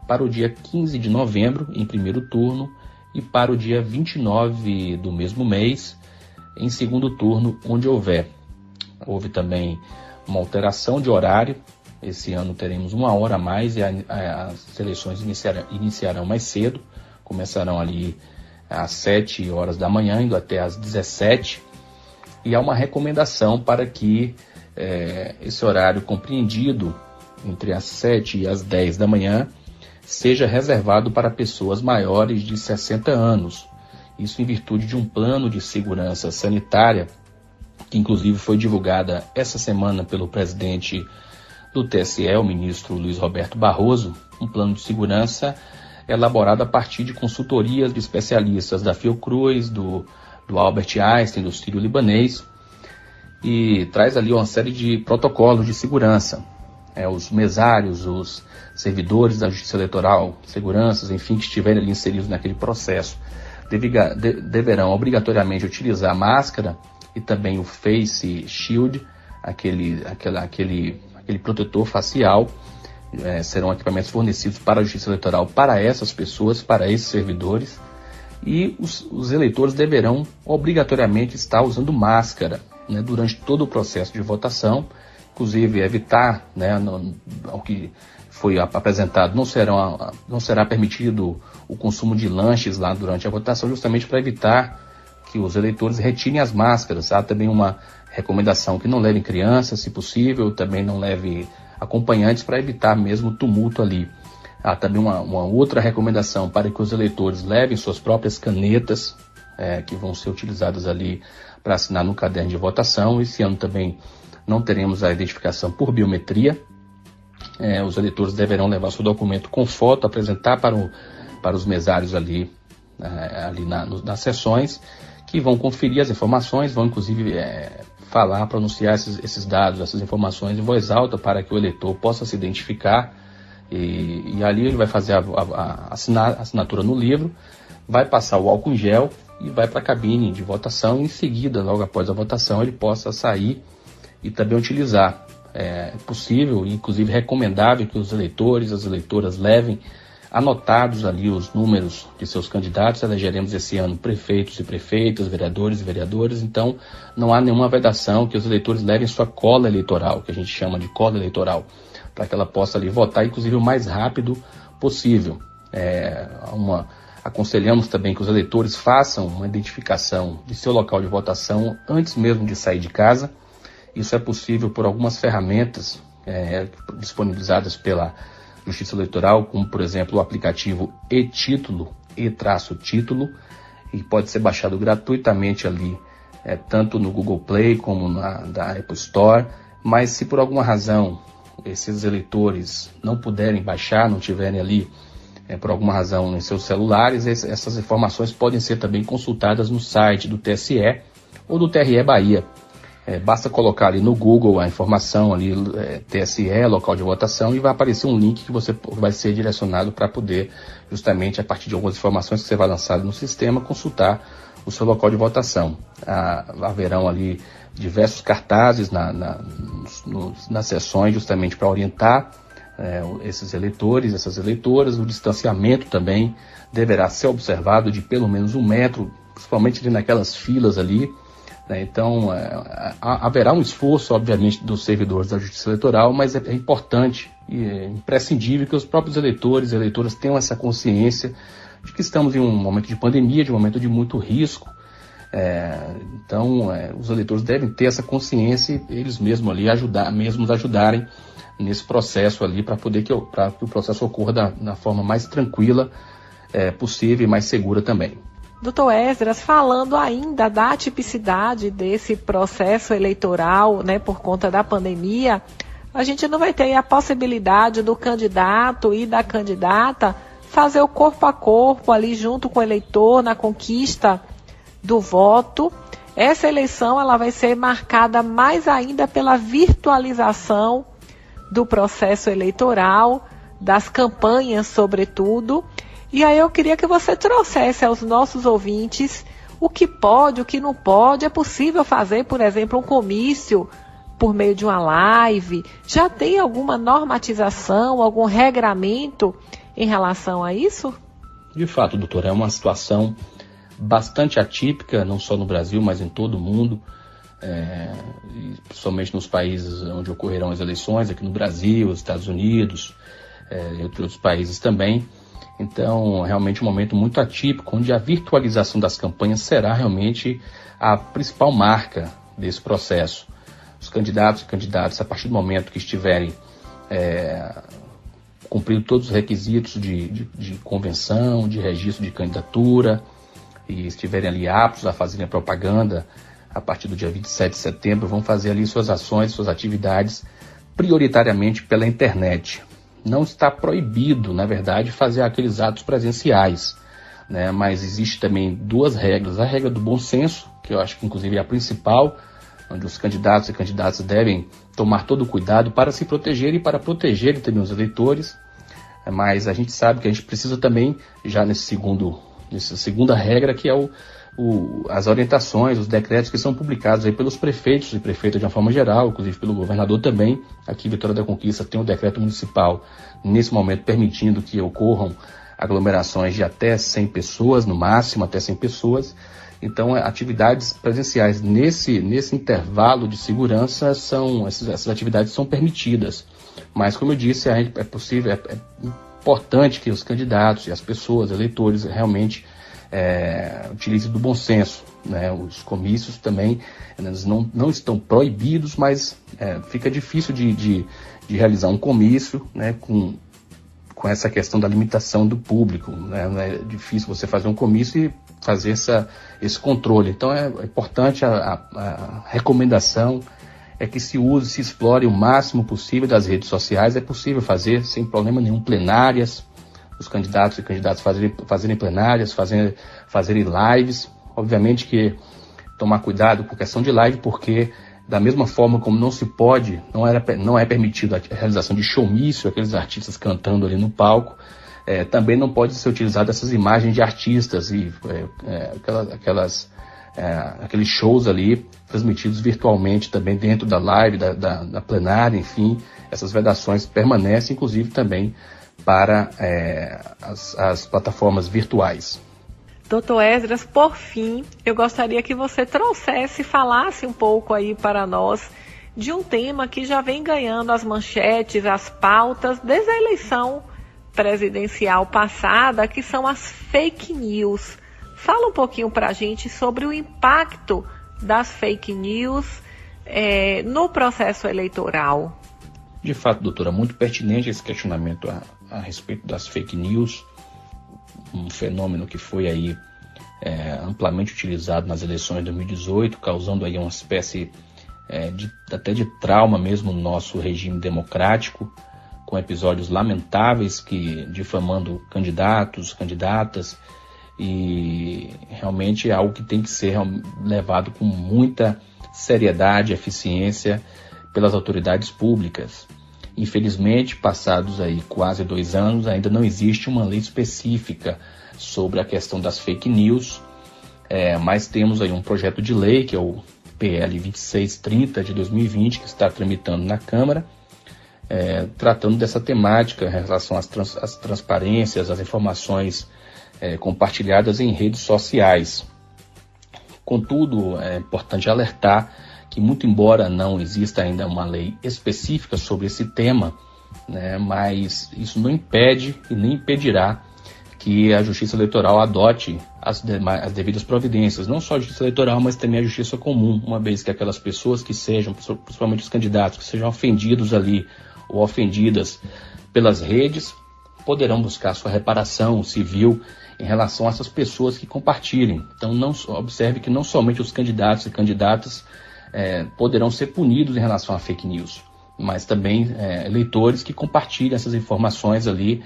para o dia 15 de novembro, em primeiro turno, e para o dia 29 do mesmo mês, em segundo turno, onde houver. Houve também uma alteração de horário. Esse ano teremos 1 hora a mais e as eleições iniciarão mais cedo, começarão ali às 7 horas da manhã, indo até às 17, e há uma recomendação para que esse horário compreendido entre as 7 e as 10 da manhã seja reservado para pessoas maiores de 60 anos. Isso em virtude de um plano de segurança sanitária, que inclusive foi divulgada essa semana pelo presidente do TSE, o ministro Luiz Roberto Barroso, um plano de segurança elaborado a partir de consultorias de especialistas da Fiocruz, do Albert Einstein, do Sírio-Libanês, e traz ali uma série de protocolos de segurança. Os mesários, os servidores da Justiça Eleitoral, seguranças, enfim, que estiverem ali inseridos naquele processo, deverão obrigatoriamente utilizar máscara e também o Face Shield, aquele protetor facial. Serão equipamentos fornecidos para a Justiça Eleitoral para essas pessoas, para esses servidores, e os eleitores deverão obrigatoriamente estar usando máscara, né, durante todo o processo de votação. Inclusive evitar, o que foi apresentado, não será permitido o consumo de lanches lá durante a votação, justamente para evitar que os eleitores retirem as máscaras. Há também uma recomendação que não levem crianças, se possível, também não leve acompanhantes, para evitar mesmo tumulto ali. Há também uma outra recomendação para que os eleitores levem suas próprias canetas, que vão ser utilizadas ali para assinar no caderno de votação. Esse ano também não teremos a identificação por biometria. Os eleitores deverão levar seu documento com foto, apresentar para os mesários ali nas sessões, que vão conferir as informações, vão inclusive pronunciar esses dados, essas informações em voz alta, para que o eleitor possa se identificar E ali ele vai fazer a assinatura no livro, vai passar o álcool em gel e vai para a cabine de votação. Em seguida, logo após a votação, ele possa sair e também utilizar. É possível, inclusive recomendável, que os eleitores, as eleitoras levem anotados ali os números de seus candidatos. Elegeremos esse ano prefeitos e prefeitas, vereadores e vereadoras, então não há nenhuma vedação que os eleitores levem sua cola eleitoral, que a gente chama de cola eleitoral, para que ela possa ali votar, inclusive o mais rápido possível. Aconselhamos também que os eleitores façam uma identificação de seu local de votação antes mesmo de sair de casa. Isso é possível por algumas ferramentas disponibilizadas pela Justiça Eleitoral, como, por exemplo, o aplicativo e-Título, e-Título, e pode ser baixado gratuitamente ali, tanto no Google Play como da Apple Store. Mas se por alguma razão esses eleitores não puderem baixar, não tiverem ali, por alguma razão, em seus celulares, essas informações podem ser também consultadas no site do TSE ou do TRE Bahia. Basta colocar ali no Google a informação ali, TSE, local de votação, e vai aparecer um link que você vai ser direcionado para poder, justamente a partir de algumas informações que você vai lançar no sistema, consultar o seu local de votação. Haverão ali diversos cartazes nas sessões, justamente para orientar esses eleitores, essas eleitoras. O distanciamento também deverá ser observado de pelo menos 1 metro, principalmente ali naquelas filas ali. Então, haverá um esforço, obviamente, dos servidores da Justiça Eleitoral, mas é importante e imprescindível que os próprios eleitores e eleitoras tenham essa consciência de que estamos em um momento de pandemia, de um momento de muito risco. Então, os eleitores devem ter essa consciência e eles mesmos ali ajudarem nesse processo ali, para que o processo ocorra da forma mais tranquila possível e mais segura também. Doutor Esdras, falando ainda da atipicidade desse processo eleitoral, por conta da pandemia, a gente não vai ter a possibilidade do candidato e da candidata fazer o corpo a corpo ali junto com o eleitor na conquista do voto. Essa eleição ela vai ser marcada mais ainda pela virtualização do processo eleitoral, das campanhas sobretudo. E aí eu queria que você trouxesse aos nossos ouvintes o que pode, o que não pode. É possível fazer, por exemplo, um comício por meio de uma live? Já tem alguma normatização, algum regramento em relação a isso? De fato, doutor, é uma situação bastante atípica, não só no Brasil, mas em todo o mundo, principalmente nos países onde ocorrerão as eleições, aqui no Brasil, os Estados Unidos, entre outros países também. Então, realmente um momento muito atípico, onde a virtualização das campanhas será realmente a principal marca desse processo. Os candidatos e candidatas, a partir do momento que estiverem cumprindo todos os requisitos de convenção, de registro de candidatura, e estiverem ali aptos a fazerem a propaganda, a partir do dia 27 de setembro, vão fazer ali suas ações, suas atividades, prioritariamente pela internet. Não está proibido, na verdade, fazer aqueles atos presenciais, mas existe também 2 regras. A regra do bom senso, que eu acho que inclusive é a principal, onde os candidatos e candidatas devem tomar todo o cuidado para se proteger e para protegerem também os eleitores. Mas a gente sabe que a gente precisa também, já nessa segunda regra, que é as orientações, os decretos que são publicados aí pelos prefeitos e prefeitas de uma forma geral, inclusive pelo governador também. Aqui em Vitória da Conquista tem um decreto municipal, nesse momento, permitindo que ocorram aglomerações de até 100 pessoas, no máximo até 100 pessoas. Então, atividades presenciais nesse intervalo de segurança, essas atividades são permitidas. Mas, como eu disse, é importante que os candidatos e as pessoas, eleitores, realmente utilizem do bom senso. Os comícios também eles não estão proibidos, mas fica difícil de realizar um comício com essa questão da limitação do público. É difícil você fazer um comício e fazer esse controle. Então é importante, a recomendação é que se explore o máximo possível das redes sociais. É possível fazer sem problema nenhum plenárias, os candidatos e candidatas fazerem plenárias, fazerem lives. Obviamente que tomar cuidado com questão de live, porque Da mesma forma como não é permitido a realização de showmício, aqueles artistas cantando ali no palco, também não pode ser utilizado essas imagens de artistas e aqueles shows ali transmitidos virtualmente também dentro da live, da plenária, enfim, essas vedações permanecem, inclusive também para as plataformas virtuais. Doutor Esdras, por fim, eu gostaria que você falasse um pouco aí para nós de um tema que já vem ganhando as manchetes, as pautas desde a eleição presidencial passada, que são as fake news. Fala um pouquinho para a gente sobre o impacto das fake news no processo eleitoral. De fato, doutora, muito pertinente esse questionamento a respeito das fake news, um fenômeno que foi aí amplamente utilizado nas eleições de 2018, causando aí uma espécie até de trauma mesmo no nosso regime democrático, com episódios lamentáveis difamando candidatos, candidatas, e realmente é algo que tem que ser levado com muita seriedade e eficiência pelas autoridades públicas. Infelizmente, passados aí quase 2 anos, ainda não existe uma lei específica sobre a questão das fake news, mas temos aí um projeto de lei, que é o PL 2630 de 2020, que está tramitando na Câmara, tratando dessa temática em relação às transparências, às informações compartilhadas em redes sociais. Contudo, é importante alertar que, muito embora não exista ainda uma lei específica sobre esse tema, mas isso não impede e nem impedirá que a Justiça Eleitoral adote as devidas providências, não só a Justiça Eleitoral, mas também a Justiça Comum, uma vez que aquelas pessoas que sejam, principalmente os candidatos, que sejam ofendidos ali ou ofendidas pelas redes, poderão buscar sua reparação civil em relação a essas pessoas que compartilhem. Então, observe que não somente os candidatos e candidatas poderão ser punidos em relação a fake news, mas também eleitores que compartilham essas informações ali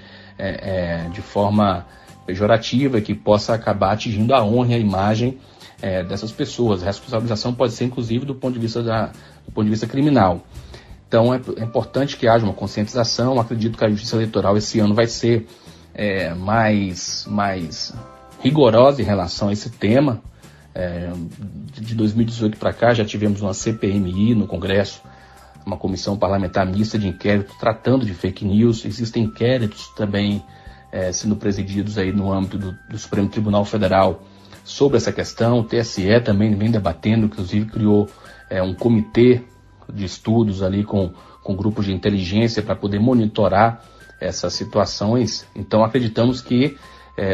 de forma pejorativa, que possa acabar atingindo a honra e a imagem dessas pessoas. A responsabilização pode ser, inclusive, do ponto de vista criminal. Então, é importante que haja uma conscientização. Acredito que a Justiça Eleitoral esse ano vai ser mais rigorosa em relação a esse tema. De 2018 para cá, já tivemos uma CPMI no Congresso, uma comissão parlamentar mista de inquérito tratando de fake news. Existem inquéritos também sendo presididos aí no âmbito do Supremo Tribunal Federal sobre essa questão. O TSE também vem debatendo, inclusive criou um comitê de estudos ali com grupos de inteligência para poder monitorar essas situações. Então, acreditamos que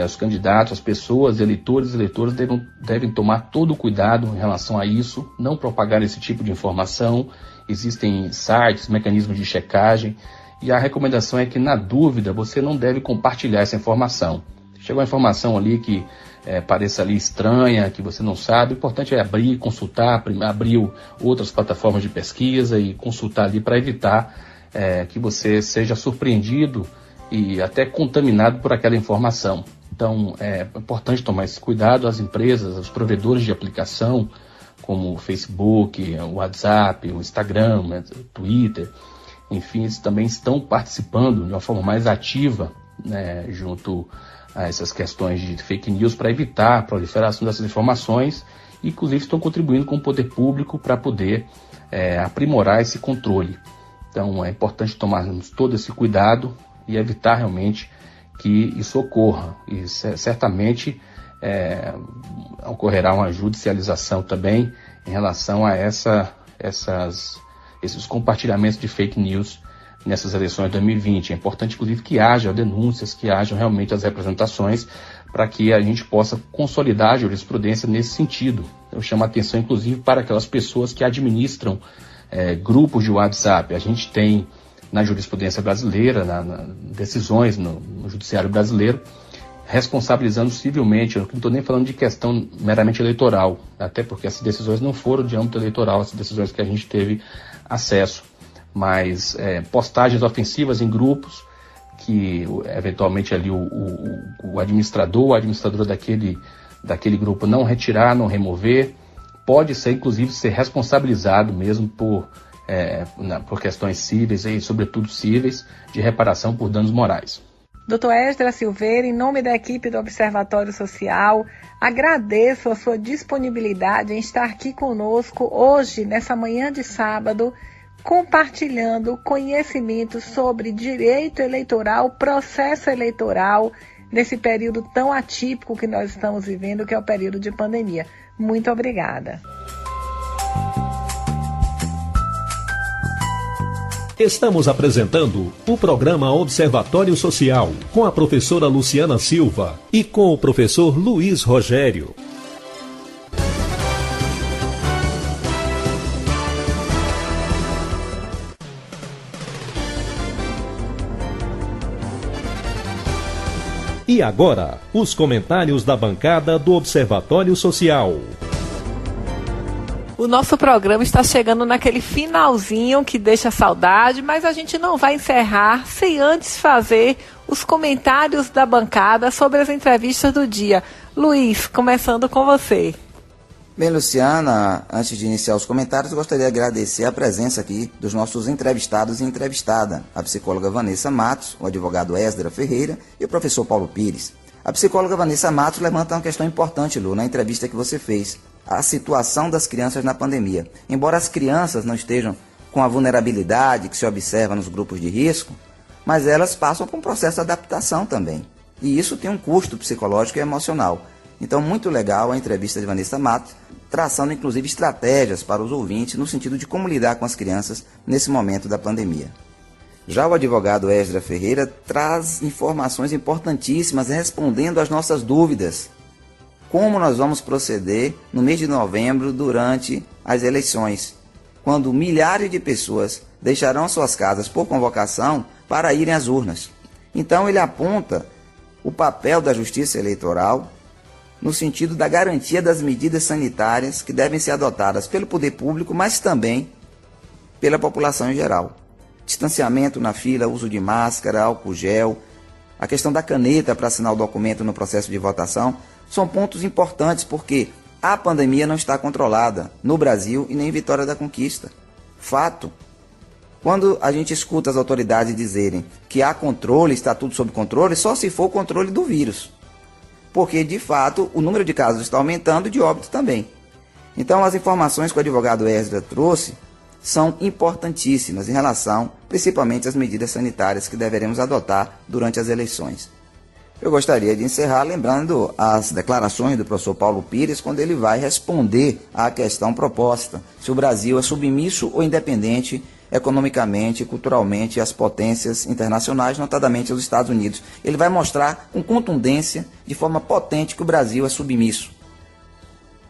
os candidatos, as pessoas, eleitores e eleitoras devem tomar todo o cuidado em relação a isso, não propagar esse tipo de informação. Existem sites, mecanismos de checagem, e a recomendação é que, na dúvida, você não deve compartilhar essa informação. Chegou uma informação ali que pareça ali estranha, que você não sabe, o importante é abrir, consultar, abrir outras plataformas de pesquisa e consultar ali para evitar que você seja surpreendido e até contaminado por aquela informação. Então, é importante tomar esse cuidado. As empresas, os provedores de aplicação, como o Facebook, o WhatsApp, o Instagram, o Twitter, enfim, eles também estão participando de uma forma mais ativa, junto a essas questões de fake news, para evitar a proliferação dessas informações, e inclusive estão contribuindo com o poder público para poder aprimorar esse controle. Então, é importante tomarmos todo esse cuidado e evitar realmente que isso ocorra. E certamente ocorrerá uma judicialização também em relação a esses compartilhamentos de fake news nessas eleições de 2020. É importante, inclusive, que haja denúncias, que hajam realmente as representações, para que a gente possa consolidar a jurisprudência nesse sentido. Eu chamo a atenção, inclusive, para aquelas pessoas que administram grupos de WhatsApp. A gente tem na jurisprudência brasileira, decisões no judiciário brasileiro, responsabilizando civilmente. Eu não estou nem falando de questão meramente eleitoral, até porque essas decisões não foram de âmbito eleitoral, essas decisões que a gente teve acesso, mas postagens ofensivas em grupos que eventualmente ali o administrador ou a administradora daquele grupo não retirar, não remover, pode ser, inclusive, ser responsabilizado mesmo por questões cíveis e, sobretudo, cíveis de reparação por danos morais. Dr. Esdra Silveira, em nome da equipe do Observatório Social, agradeço a sua disponibilidade em estar aqui conosco hoje, nessa manhã de sábado, compartilhando conhecimentos sobre direito eleitoral, processo eleitoral, nesse período tão atípico que nós estamos vivendo, que é o período de pandemia. Muito obrigada. Estamos apresentando o programa Observatório Social, com a professora Luciana Silva e com o professor Luiz Rogério. E agora, os comentários da bancada do Observatório Social. O nosso programa está chegando naquele finalzinho que deixa saudade, mas a gente não vai encerrar sem antes fazer os comentários da bancada sobre as entrevistas do dia. Luiz, começando com você. Bem, Luciana, antes de iniciar os comentários, eu gostaria de agradecer a presença aqui dos nossos entrevistados e entrevistada, a psicóloga Vanessa Matos, o advogado Esdra Ferreira e o professor Paulo Pires. A psicóloga Vanessa Matos levanta uma questão importante, Lu, na entrevista que você fez, a situação das crianças na pandemia. Embora as crianças não estejam com a vulnerabilidade que se observa nos grupos de risco, mas elas passam por um processo de adaptação também. E isso tem um custo psicológico e emocional. Então, muito legal a entrevista de Vanessa Matos, traçando inclusive estratégias para os ouvintes no sentido de como lidar com as crianças nesse momento da pandemia. Já o advogado Esdra Ferreira traz informações importantíssimas respondendo às nossas dúvidas. Como nós vamos proceder no mês de novembro durante as eleições, quando milhares de pessoas deixarão suas casas por convocação para irem às urnas. Então ele aponta o papel da Justiça Eleitoral no sentido da garantia das medidas sanitárias que devem ser adotadas pelo poder público, mas também pela população em geral. Distanciamento na fila, uso de máscara, álcool gel, a questão da caneta para assinar o documento no processo de votação, são pontos importantes porque a pandemia não está controlada no Brasil e nem em Vitória da Conquista. Fato. Quando a gente escuta as autoridades dizerem que há controle, está tudo sob controle, só se for o controle do vírus. Porque, de fato, o número de casos está aumentando e de óbitos também. Então, as informações que o advogado Esdra trouxe são importantíssimas em relação, principalmente, às medidas sanitárias que deveremos adotar durante as eleições. Eu gostaria de encerrar lembrando as declarações do professor Paulo Pires, quando ele vai responder à questão proposta, se o Brasil é submisso ou independente economicamente e culturalmente às potências internacionais, notadamente aos Estados Unidos. Ele vai mostrar com contundência, de forma potente, que o Brasil é submisso.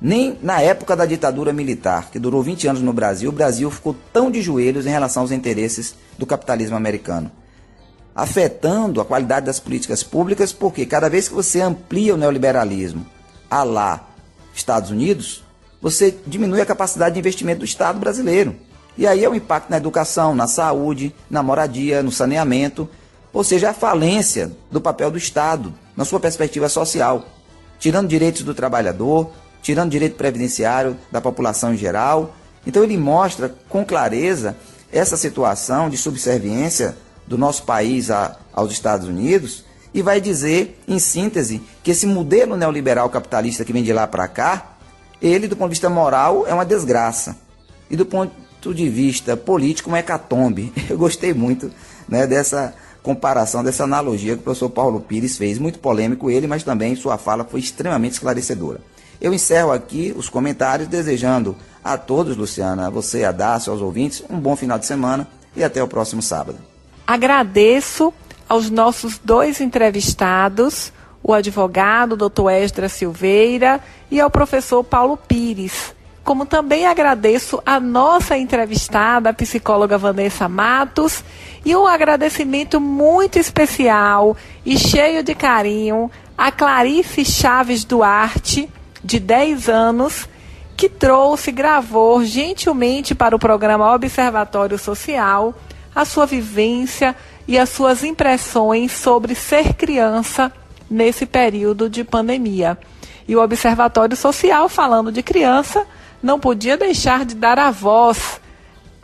Nem na época da ditadura militar, que durou 20 anos no Brasil, o Brasil ficou tão de joelhos em relação aos interesses do capitalismo americano, afetando a qualidade das políticas públicas, porque cada vez que você amplia o neoliberalismo a lá Estados Unidos, você diminui a capacidade de investimento do Estado brasileiro. E aí é o impacto na educação, na saúde, na moradia, no saneamento, ou seja, a falência do papel do Estado, na sua perspectiva social, tirando direitos do trabalhador, tirando direito previdenciário da população em geral. Então ele mostra com clareza essa situação de subserviência do nosso país aos Estados Unidos e vai dizer, em síntese, que esse modelo neoliberal capitalista que vem de lá para cá, ele, do ponto de vista moral, é uma desgraça. E do ponto de vista político, uma hecatombe. Eu gostei muito, né, dessa comparação, dessa analogia que o professor Paulo Pires fez. Muito polêmico ele, mas também sua fala foi extremamente esclarecedora. Eu encerro aqui os comentários desejando a todos, Luciana, a você, a Dácio, aos ouvintes, um bom final de semana e até o próximo sábado. Agradeço aos nossos dois entrevistados, o advogado Dr. Esdra Silveira e ao professor Paulo Pires. Como também agradeço a nossa entrevistada, a psicóloga Vanessa Matos, e um agradecimento muito especial e cheio de carinho a Clarice Chaves Duarte, de 10 anos, que gravou gentilmente para o programa Observatório Social a sua vivência e as suas impressões sobre ser criança nesse período de pandemia. E o Observatório Social, falando de criança, não podia deixar de dar a voz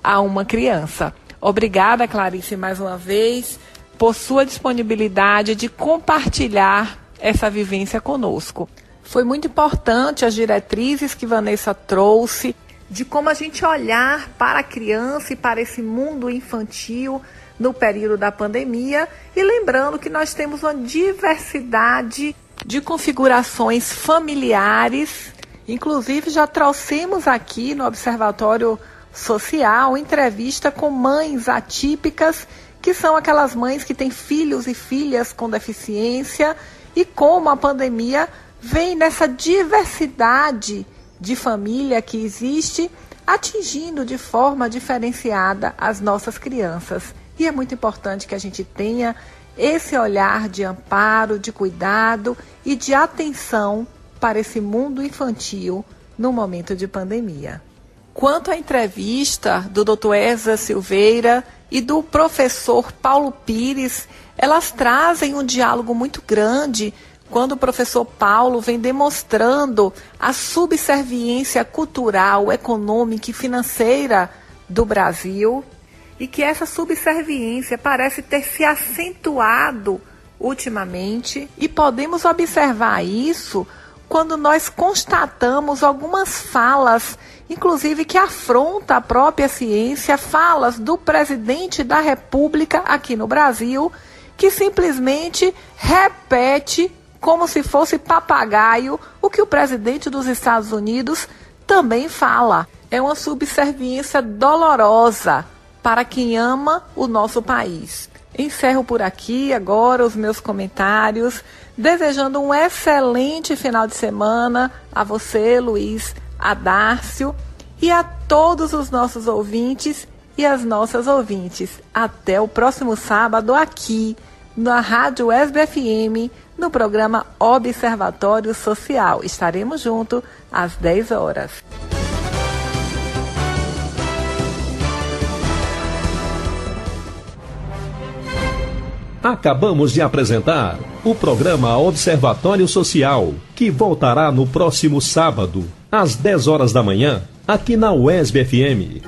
a uma criança. Obrigada, Clarice, mais uma vez, por sua disponibilidade de compartilhar essa vivência conosco. Foi muito importante as diretrizes que Vanessa trouxe, de como a gente olhar para a criança e para esse mundo infantil no período da pandemia, e lembrando que nós temos uma diversidade de configurações familiares. Inclusive, já trouxemos aqui no Observatório Social entrevista com mães atípicas, que são aquelas mães que têm filhos e filhas com deficiência, e como a pandemia vem nessa diversidade de família que existe, atingindo de forma diferenciada as nossas crianças. E é muito importante que a gente tenha esse olhar de amparo, de cuidado e de atenção para esse mundo infantil no momento de pandemia. Quanto à entrevista do Dr. Ezra Silveira e do professor Paulo Pires, elas trazem um diálogo muito grande quando o professor Paulo vem demonstrando a subserviência cultural, econômica e financeira do Brasil, e que essa subserviência parece ter se acentuado ultimamente, e podemos observar isso quando nós constatamos algumas falas, inclusive que afronta a própria ciência, falas do presidente da República aqui no Brasil, que simplesmente repete como se fosse papagaio o que o presidente dos Estados Unidos também fala. É uma subserviência dolorosa para quem ama o nosso país. Encerro por aqui agora os meus comentários, desejando um excelente final de semana a você, Luiz, a Dárcio, e a todos os nossos ouvintes e as nossas ouvintes. Até o próximo sábado aqui na Rádio UESB-FM, no programa Observatório Social. Estaremos juntos às 10 horas. Acabamos de apresentar o programa Observatório Social, que voltará no próximo sábado, às 10 horas da manhã, aqui na UESB-FM.